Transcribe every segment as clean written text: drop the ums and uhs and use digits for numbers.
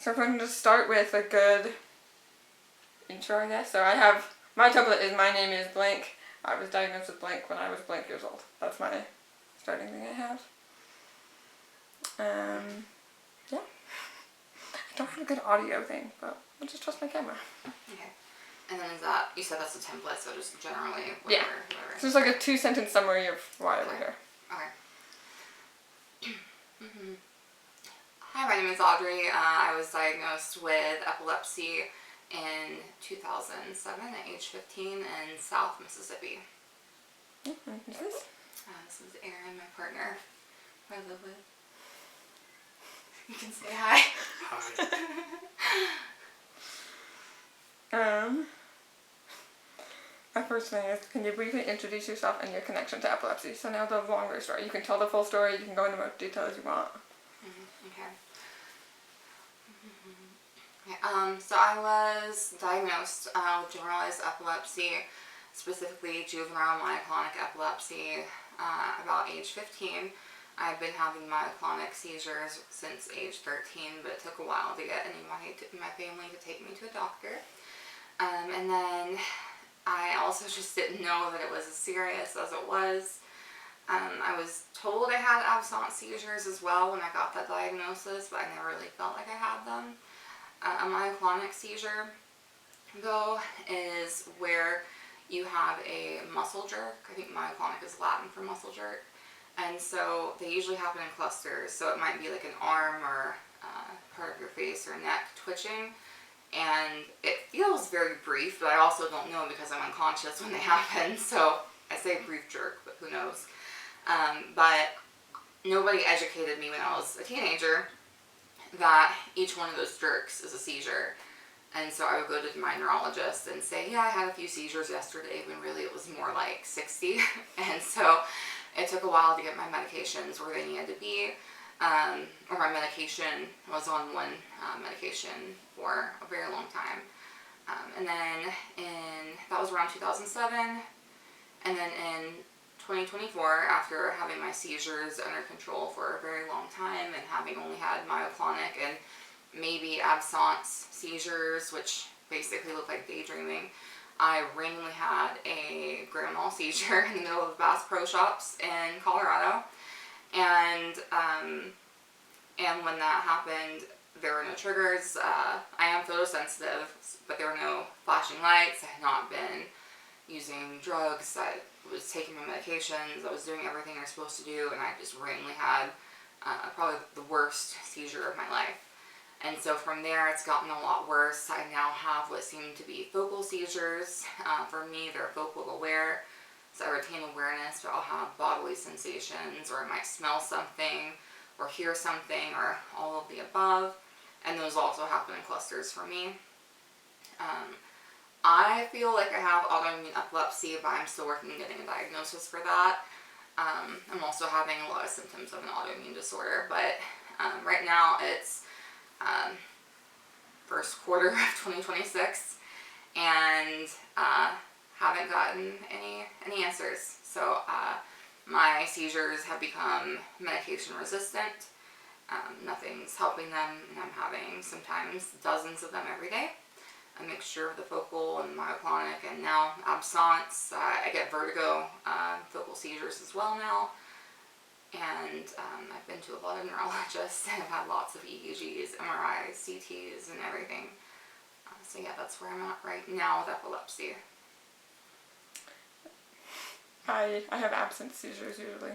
So I'm going to start with a good intro, I guess. So I have, my template is my name is blank. I was diagnosed with blank when I was blank years old. That's my starting thing I have. Yeah. I don't have a good audio thing, but I'll just trust my camera. Okay. And then is that, you said that's a template, so just generally whatever. Yeah. So it's like a 2-sentence summary of why we're here. Okay. Hi, my name is Audrey. I was diagnosed with epilepsy in 2007 at age 15 in South Mississippi. Who's this? This is Erin, my partner, who I live with. You can say hi. Hi. My first thing is, can you briefly introduce yourself and your connection to epilepsy? So now the longer story. You can tell the full story, you can go into more detail as you want. Okay. So I was diagnosed with generalized epilepsy, specifically juvenile myoclonic epilepsy, about age 15. I've been having myoclonic seizures since age 13, but it took a while to get anybody in my family to take me to a doctor. And then I also just didn't know that it was as serious as it was. I was told I had absence seizures as well when I got that diagnosis, but I never really felt like I had them. A myoclonic seizure, though, is where you have a muscle jerk. I think myoclonic is Latin for muscle jerk. And so they usually happen in clusters. So it might be like an arm or part of your face or neck twitching. And it feels very brief, but I also don't know because I'm unconscious when they happen. So I say brief jerk, but who knows. But nobody educated me when I was a teenager that each one of those jerks is a seizure. And so I would go to my neurologist and say, yeah, I had a few seizures yesterday, when really it was more like 60. And so it took a while to get my medications where they needed to be. Or my medication, I was on one medication for a very long time. And then that was around 2007. And then in 2024, after having my seizures under control for a very long time and having only had myoclonic and maybe absence seizures, which basically look like daydreaming, I randomly had a grand mal seizure in the middle of Bass Pro Shops in Colorado. And when that happened, there were no triggers. I am photosensitive, but there were no flashing lights. I had not been using drugs. I was taking my medications. I was doing everything I was supposed to do, and I just randomly had probably the worst seizure of my life. And so from there, it's gotten a lot worse. I now have what seem to be focal seizures. For me, they're focal aware, so I retain awareness, but I'll have bodily sensations, or I might smell something, or hear something, or all of the above. And those also happen in clusters for me. I feel like I have autoimmune epilepsy, but I'm still working on getting a diagnosis for that. I'm also having a lot of symptoms of an autoimmune disorder, but right now it's first quarter of 2026, and haven't gotten any answers. So my seizures have become medication resistant. Nothing's helping them, and I'm having sometimes dozens of them every day. A mixture of the focal and myoclonic, and now absence. I get vertigo, focal seizures as well now. And I've been to a lot of neurologists, and I've had lots of EEGs, MRIs, CTs, and everything. So yeah, that's where I'm at right now with epilepsy. I have absence seizures usually.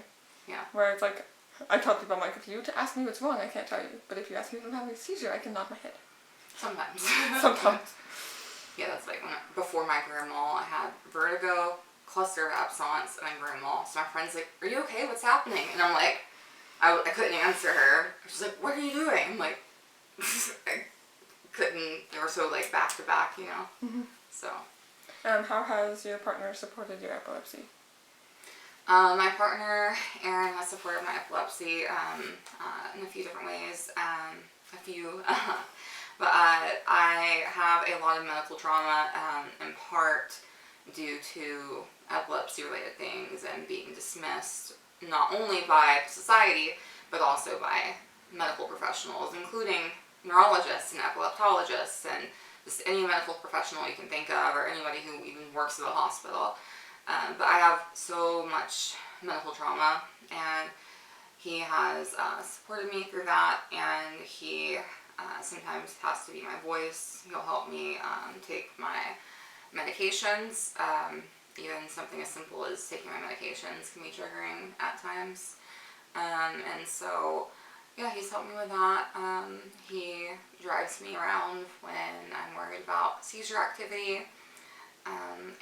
Yeah. Where it's like, I tell people, I'm like, if you ask me what's wrong, I can't tell you. But if you ask me if I'm having a seizure, I can nod my head. Sometimes. Sometimes. Yeah, that's like before my grand mal, I had vertigo, cluster of absence, and then grand mal. So my friend's like, are you okay? What's happening? And I'm like, I couldn't answer her. She's like, what are you doing? I'm like, I couldn't, they were so like back to back, you know? Mm-hmm. So. How has your partner supported your epilepsy? My partner, Erin, has supported my epilepsy in a few different ways. But I have a lot of medical trauma, in part due to epilepsy-related things and being dismissed not only by society, but also by medical professionals, including neurologists and epileptologists and just any medical professional you can think of, or anybody who even works at a hospital. But I have so much medical trauma, and he has supported me through that, and he sometimes has to be my voice. He'll help me take my medications. Even something as simple as taking my medications can be triggering at times. And so, yeah, he's helped me with that. He drives me around when I'm worried about seizure activity. And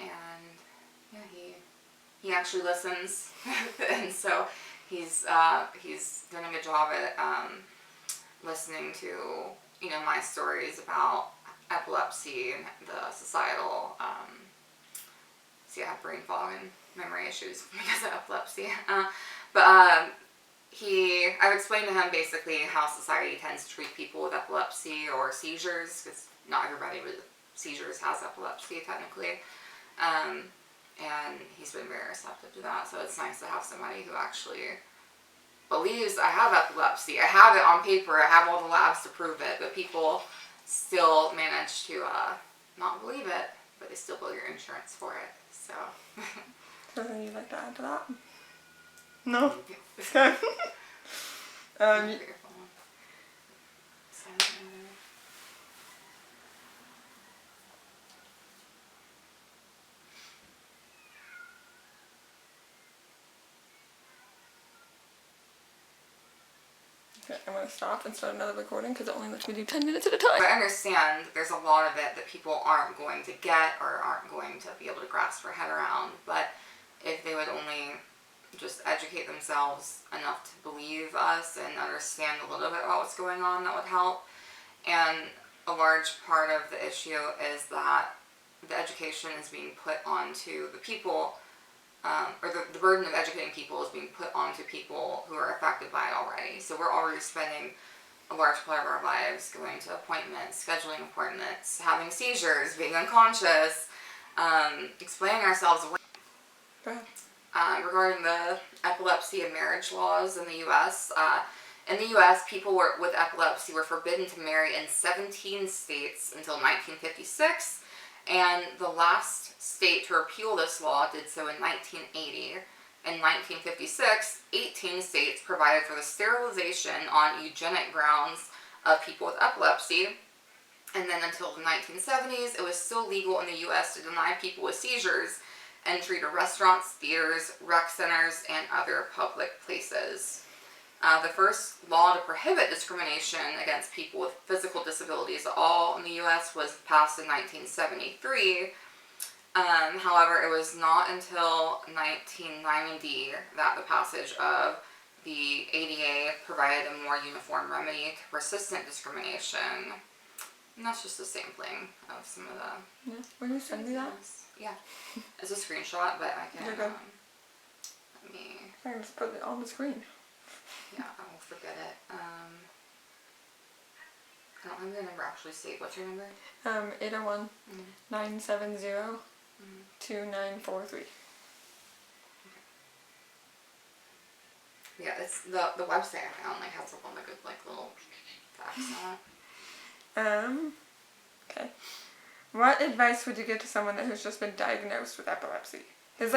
yeah, he actually listens. And so he's done a good job at listening to, you know, my stories about epilepsy and the societal, see, I have brain fog and memory issues because of epilepsy. I've explained to him basically how society tends to treat people with epilepsy or seizures, because not everybody with seizures has epilepsy technically. And he's been very receptive to that, so it's nice to have somebody who actually believes I have epilepsy. I have it on paper, I have all the labs to prove it, but people still manage to not believe it, but they still bill your insurance for it, so. Something you'd like to add to that? No? Okay. Okay, I'm going to stop and start another recording because it only lets me do 10 minutes at a time. I understand there's a lot of it that people aren't going to get or aren't going to be able to grasp their head around, but if they would only just educate themselves enough to believe us and understand a little bit about what's going on, that would help. And a large part of the issue is that the education is being put onto the people, or the burden of educating people is being put onto people who are affected by it already. So we're already spending a large part of our lives going to appointments, scheduling appointments, having seizures, being unconscious, explaining ourselves away. Go ahead. Regarding the epilepsy and marriage laws in the U.S., people with epilepsy were forbidden to marry in 17 states until 1956, and the last state to repeal this law did so in 1980. In 1956, 18 states provided for the sterilization on eugenic grounds of people with epilepsy, and then until the 1970s, it was still legal in the U.S. to deny people with seizures entry to restaurants, theaters, rec centers, and other public places. The first law to prohibit discrimination against people with physical disabilities at all in the U.S. was passed in 1973. However, it was not until 1990 that the passage of the ADA provided a more uniform remedy to persistent discrimination. And that's just a sampling of some of the... Yeah. Will you send me that? Yeah. It's a screenshot, but I can... Okay. Let me... I can just put it on the screen. Yeah, I won't forget it. I don't have the number actually saved. What's your number? 801 970 2943. Yeah, it's the website I found has a lot of good little facts on it. Okay. What advice would you give to someone that has just been diagnosed with epilepsy? Because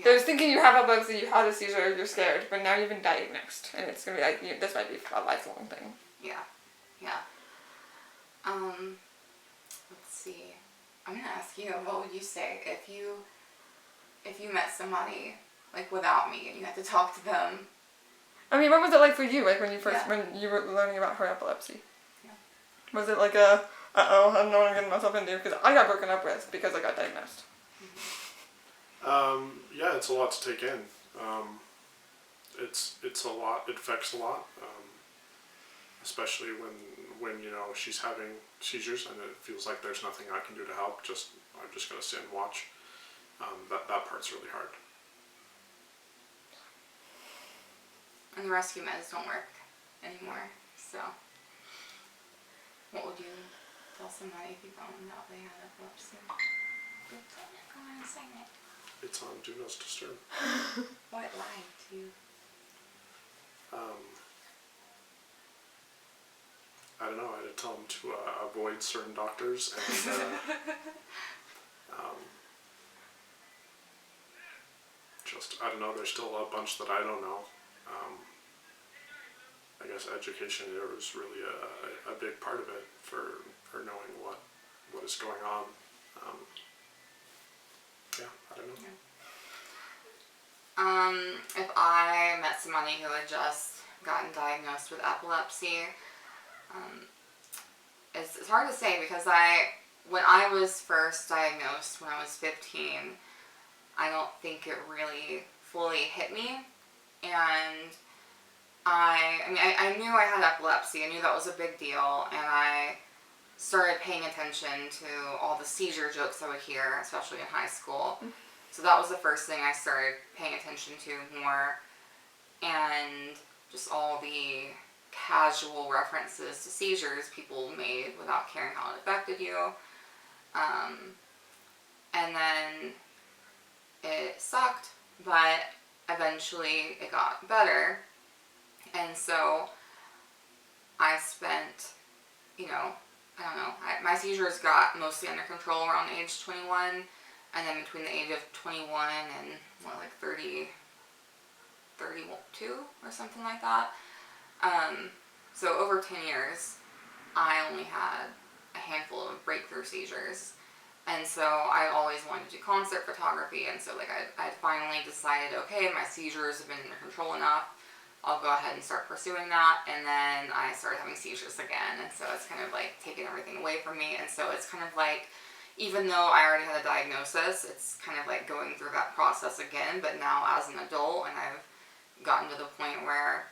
there's thinking you have epilepsy, you had a seizure, you're scared, but now you've been diagnosed, and it's gonna be this might be a lifelong thing. Yeah. Let's see. I'm gonna ask you, what would you say if you met somebody without me and you had to talk to them? I mean, what was it like for you, when you were learning about her epilepsy? Yeah. Was it like I don't know what I'm getting myself into? Because I got broken up with because I got diagnosed. Yeah, it's a lot to take in. It's a lot. It affects a lot, especially when she's having seizures and it feels like there's nothing I can do to help. I'm just gonna sit and watch. That part's really hard. And the rescue meds don't work anymore. So, what would you tell somebody if you found out they had epilepsy? Go on and sing it. It's on Do Not Disturb. What line to you? I don't know. I had to tell him to avoid certain doctors, and just I don't know. There's still a bunch that I don't know. I guess education there was really a big part of it for knowing what is going on. Yeah, I don't know. If I met somebody who had just gotten diagnosed with epilepsy, it's hard to say because when I was first diagnosed when I was 15, I don't think it really fully hit me, and I knew I had epilepsy. I knew that was a big deal, and I started paying attention to all the seizure jokes I would hear, especially in high school. So that was the first thing I started paying attention to more, and just all the casual references to seizures people made without caring how it affected you. And then it sucked, but eventually it got better. And so I spent, I don't know, my seizures got mostly under control around age 21, and then between the age of 21 and 32 or something like that. So over 10 years, I only had a handful of breakthrough seizures. And so I always wanted to do concert photography, and so I finally decided, okay, my seizures have been under control enough. I'll go ahead and start pursuing that, and then I started having seizures again, and so it's kind of like taking everything away from me, and so it's kind of like, even though I already had a diagnosis, it's kind of like going through that process again, but now as an adult, and I've gotten to the point where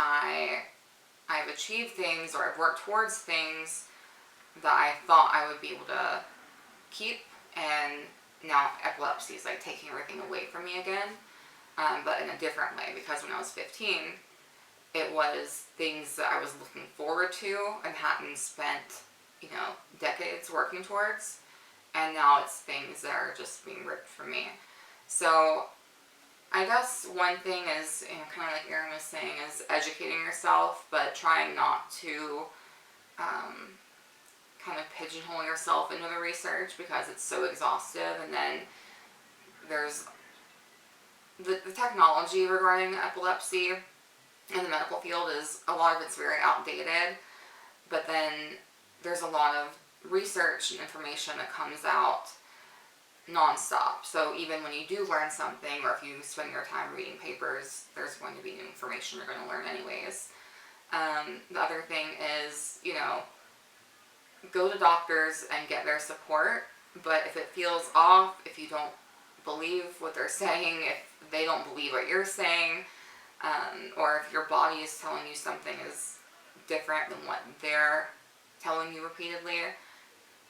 I've achieved things, or I've worked towards things that I thought I would be able to keep, and now epilepsy is like taking everything away from me again. But in a different way, because when I was 15, it was things that I was looking forward to and hadn't spent, decades working towards, and now it's things that are just being ripped from me. So I guess one thing is, kind of like Erin was saying, is educating yourself, but trying not to kind of pigeonhole yourself into the research because it's so exhaustive, and then there's the technology regarding epilepsy in the medical field is, a lot of it's very outdated, but then there's a lot of research and information that comes out nonstop. So even when you do learn something, or if you spend your time reading papers, there's going to be new information you're going to learn anyways. The other thing is, go to doctors and get their support, but if it feels off, if you don't believe what they're saying, if they don't believe what you're saying, or if your body is telling you something is different than what they're telling you repeatedly,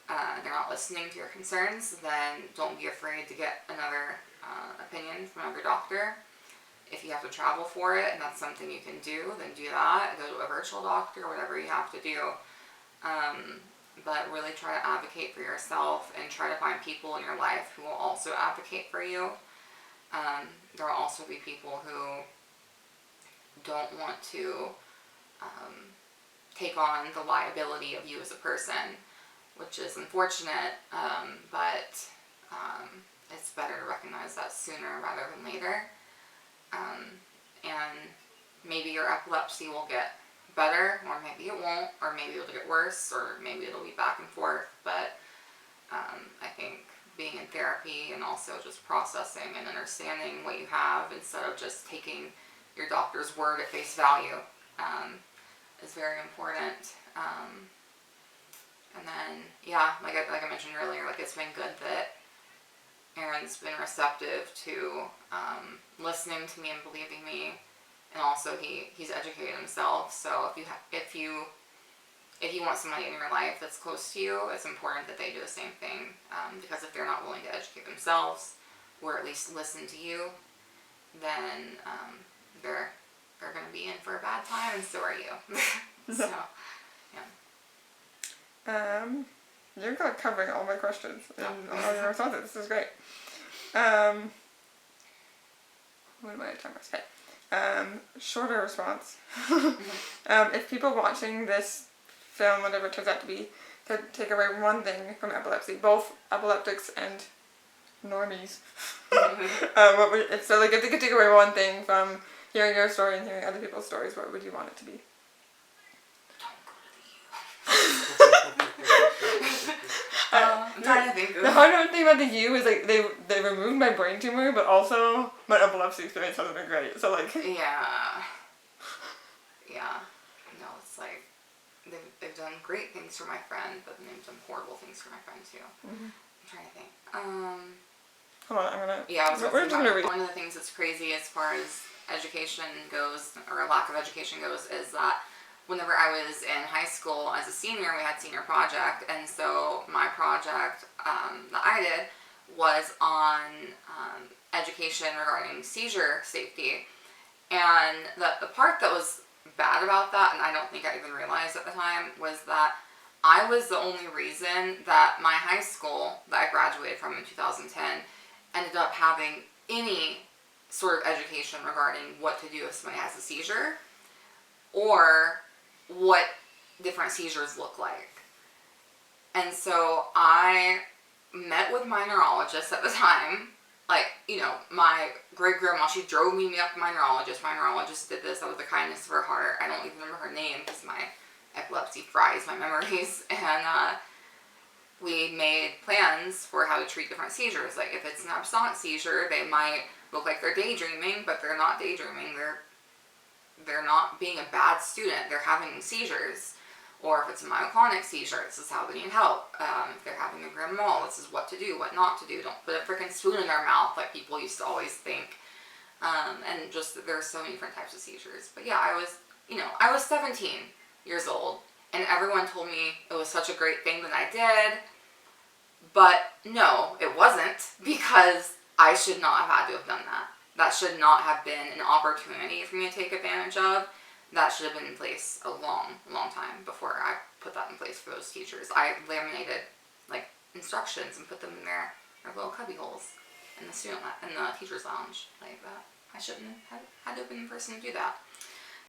they're not listening to your concerns, then don't be afraid to get another opinion from another doctor. If you have to travel for it and that's something you can do, then do that. Go to a virtual doctor, whatever you have to do. But really try to advocate for yourself, and try to find people in your life who will also advocate for you. There will also be people who don't want to take on the liability of you as a person, which is unfortunate, but it's better to recognize that sooner rather than later. And maybe your epilepsy will get better, or maybe it won't, or maybe it'll get worse, or maybe it'll be back and forth, but I think being in therapy and also just processing and understanding what you have instead of just taking your doctor's word at face value is very important. And then, like I mentioned earlier, it's been good that Erin's been receptive to listening to me and believing me, and also he's educated himself. So if you want somebody in your life that's close to you, it's important that they do the same thing, because if they're not willing to educate themselves, or at least listen to you, then they're going to be in for a bad time, and so are you. So, yeah. You're covering all my questions and all your responses. This is great. What am I talking about? Okay. Shorter response. If people watching this film, whatever it turns out to be, could take away one thing from epilepsy, both epileptics and normies. What would, so like if they could take away one thing from hearing your story and hearing other people's stories, what would you want it to be? I'm trying to think of. The hard thing about the U is like they removed my brain tumor, but also my epilepsy experience hasn't been great. So like Yeah. No, it's like they've done great things for my friend, but then they've done horrible things for my friend too. I'm trying to think. hold on, I'm gonna. Yeah, I was We're just gonna read. one of the things that's crazy as far as education goes, or lack of education goes, is that whenever I was in high school as a senior, we had senior project, and so my project that I did was on education regarding seizure safety. And the part that was bad about that, and I don't think I even realized at the time, was that I was the only reason that my high school that I graduated from in 2010 ended up having any sort of education regarding what to do if somebody has a seizure, or what different seizures look like. And so I met with my neurologist at the time. Like, you know, my great grandma, she drove me up to my neurologist. My neurologist did this out of the kindness of her heart. I don't even remember her name because my epilepsy fries my memories. And we made plans for how to treat different seizures. Like, if it's an absent seizure, they might look like they're daydreaming, but they're not daydreaming. They're not being a bad student. They're having seizures. Or if it's a myoclonic seizure, this is how they need help. If they're having a grand mal, this is what to do, what not to do. Don't put a freaking spoon in their mouth like people used to always think. And just, there are so many different types of seizures. But yeah, I was 17 years old, and everyone told me it was such a great thing that I did. But no, it wasn't, because I should not have had to have done that. That should not have been an opportunity for me to take advantage of. That should have been in place a long, long time before I put that in place for those teachers. I laminated like instructions and put them in their little cubby holes in the teacher's lounge like that. I shouldn't have had to have been the person to do that.